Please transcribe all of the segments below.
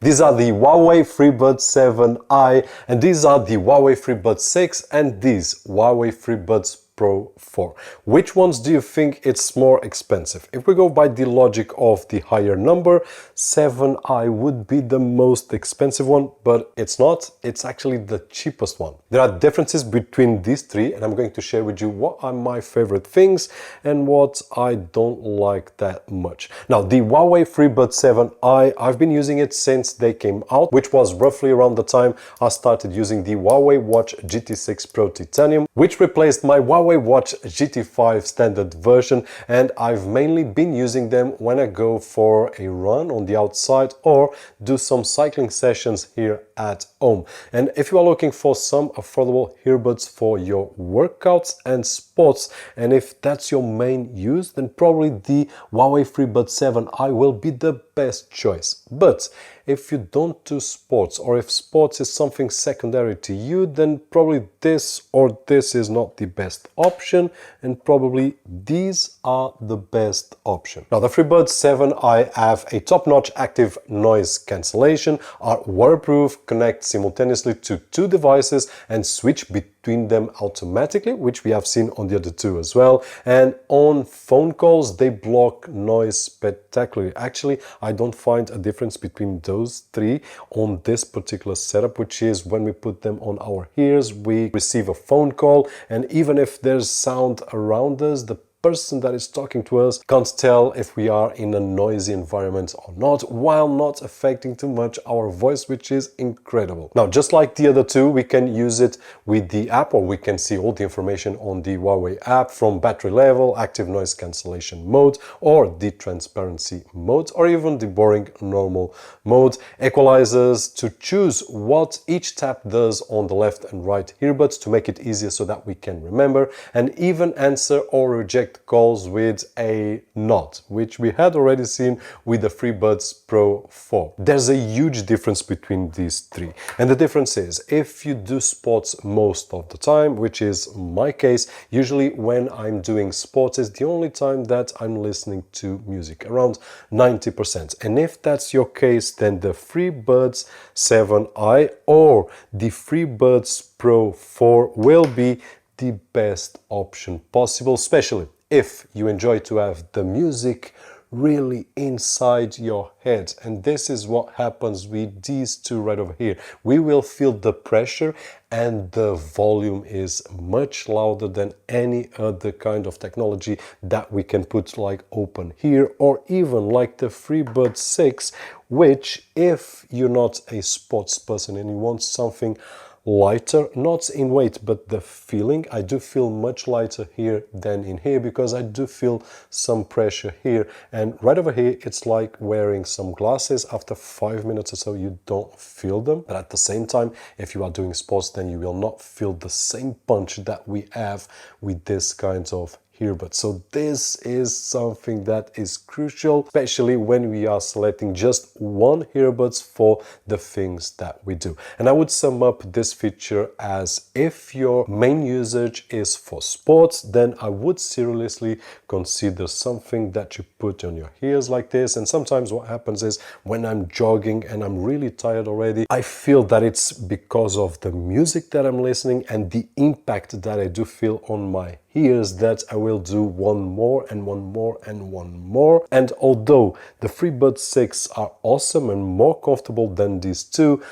These are the Huawei FreeBuds 7i, and these are the Huawei FreeBuds 6 and these Huawei FreeBuds Pro 4. Which ones do you think it's more expensive? If we go by the logic of the higher number, 7i would be the most expensive one, but it's not. It's actually the cheapest one. There are differences between these three, and I'm going to share with you what are my favorite things and what I don't like that much. Now, the Huawei FreeBuds 7i, I've been using it since they came out, which was roughly around the time I started using the Huawei Watch GT6 Pro Titanium, which replaced my Huawei Watch GT5 standard version, and I've mainly been using them when I go for a run on the outside or do some cycling sessions here at home. And if you are looking for some affordable earbuds for your workouts and sports, and if that's your main use, then probably the Huawei FreeBuds 7i will be the best choice. But if you don't do sports, or if sports is something secondary to you, then probably this or this is not the best option, and probably these are the best option. Now, the FreeBuds 7i have a top-notch active noise cancellation, are waterproof, connect simultaneously to two devices and switch between them automatically, which we have seen on the other two as well. And on phone calls, they block noise spectacularly. Actually, I don't find a difference between those three on this particular setup, which is when we put them on our ears, we receive a phone call, and even if there's sound around us, the person that is talking to us can't tell if we are in a noisy environment or not, while not affecting too much our voice, which is incredible. Now, just like the other two, we can use it with the app, or we can see all the information on the Huawei app, from battery level, active noise cancellation mode, or the transparency mode, or even the boring normal mode, equalizers to choose what each tap does on the left and right earbuds to make it easier so that we can remember, and even answer or reject calls with a nod, which we had already seen with the FreeBuds Pro 4. There's a huge difference between these three, and the difference is if you do sports most of the time, which is my case, usually when I'm doing sports is the only time that I'm listening to music, around 90%. And if that's your case, then the FreeBuds 7i or the FreeBuds Pro 4 will be the best option possible, especially if you enjoy to have the music really inside your head. And this is what happens with these two right over here. We will feel the pressure, and the volume is much louder than any other kind of technology that we can put like open here, or even like the FreeBuds 6, which if you're not a sports person and you want something lighter, not in weight but the feeling, I do feel much lighter here than in here, because I do feel some pressure here, and right over here it's like wearing some glasses. After 5 minutes or so you don't feel them, but at the same time, if you are doing sports, then you will not feel the same punch that we have with this kind of earbuds. So this is something that is crucial, especially when we are selecting just one earbuds for the things that we do. And I would sum up this feature as, if your main usage is for sports, then I would seriously consider something that you put on your ears like this. And sometimes what happens is, when I'm jogging and I'm really tired already, I feel that it's because of the music that I'm listening and the impact that I do feel on my ears that I will do one more and one more and one more. And although the FreeBuds 6 are awesome and more comfortable than these two,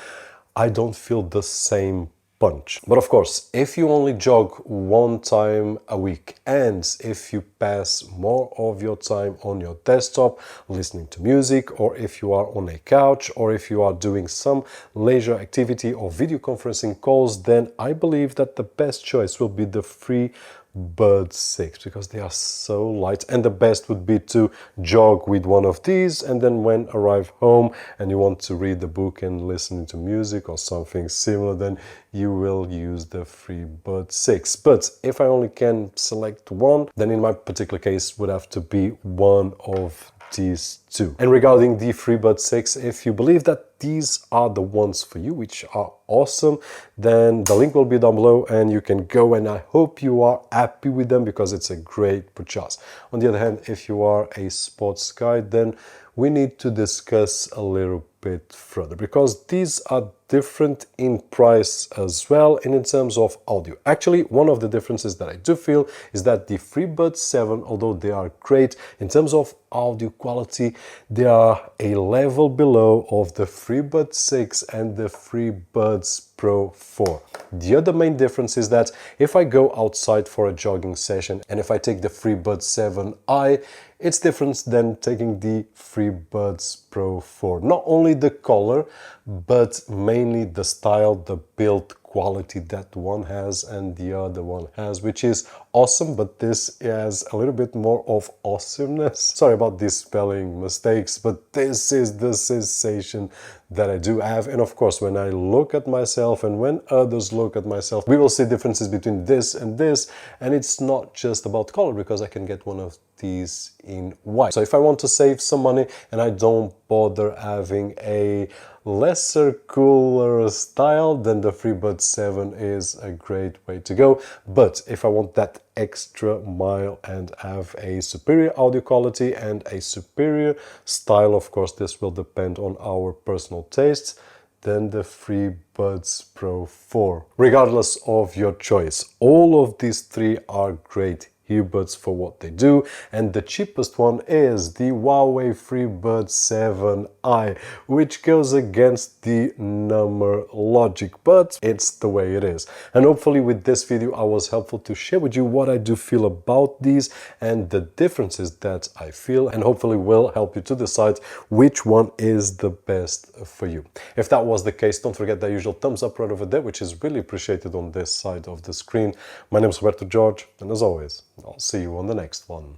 I don't feel the same punch. But of course, if you only jog one time a week, and if you pass more of your time on your desktop listening to music, or if you are on a couch, or if you are doing some leisure activity or video conferencing calls, then I believe that the best choice will be the FreeBuds 6, because they are so light, and the best would be to jog with one of these, and then when arrive home and you want to read the book and listen to music or something similar, then you will use the FreeBuds 6. But if I only can select one, then in my particular case would have to be one of these two. And regarding the FreeBuds 6, if you believe that these are the ones for you, which are awesome, then the link will be down below and you can go, and I hope you are happy with them, because it's a great purchase. On the other hand, if you are a sports guy, then we need to discuss a little bit further, because these are different in price as well and in terms of audio. Actually, one of the differences that I do feel is that the FreeBuds 7, although they are great in terms of audio quality, they are a level below of the FreeBuds 6 and the FreeBuds Pro 4. The other main difference is that if I go outside for a jogging session and if I take the FreeBuds 7i, it's different than taking the FreeBuds Pro 4. Not only the color, but mainly the style, the build quality that one has and the other one has, which is awesome, but this has a little bit more of awesomeness. Sorry about these spelling mistakes, but this is the sensation that I do have. And of course, when I look at myself and when others look at myself, we will see differences between this, and it's not just about color, because I can get one of these in white. So if I want to save some money and I don't bother having a lesser cooler style, then the FreeBuds 7 is a great way to go. But if I want that extra mile and have a superior audio quality and a superior style, of course this will depend on our personal tastes, then the FreeBuds Pro 4. Regardless of your choice, all of these three are great earbuds for what they do, and the cheapest one is the Huawei FreeBuds 7i, which goes against the number logic, but it's the way it is. And hopefully with this video I was helpful to share with you what I do feel about these and the differences that I feel, and hopefully will help you to decide which one is the best for you. If that was the case, don't forget that usual thumbs up right over there, which is really appreciated on this side of the screen. My name is Roberto, and as always, I'll see you on the next one.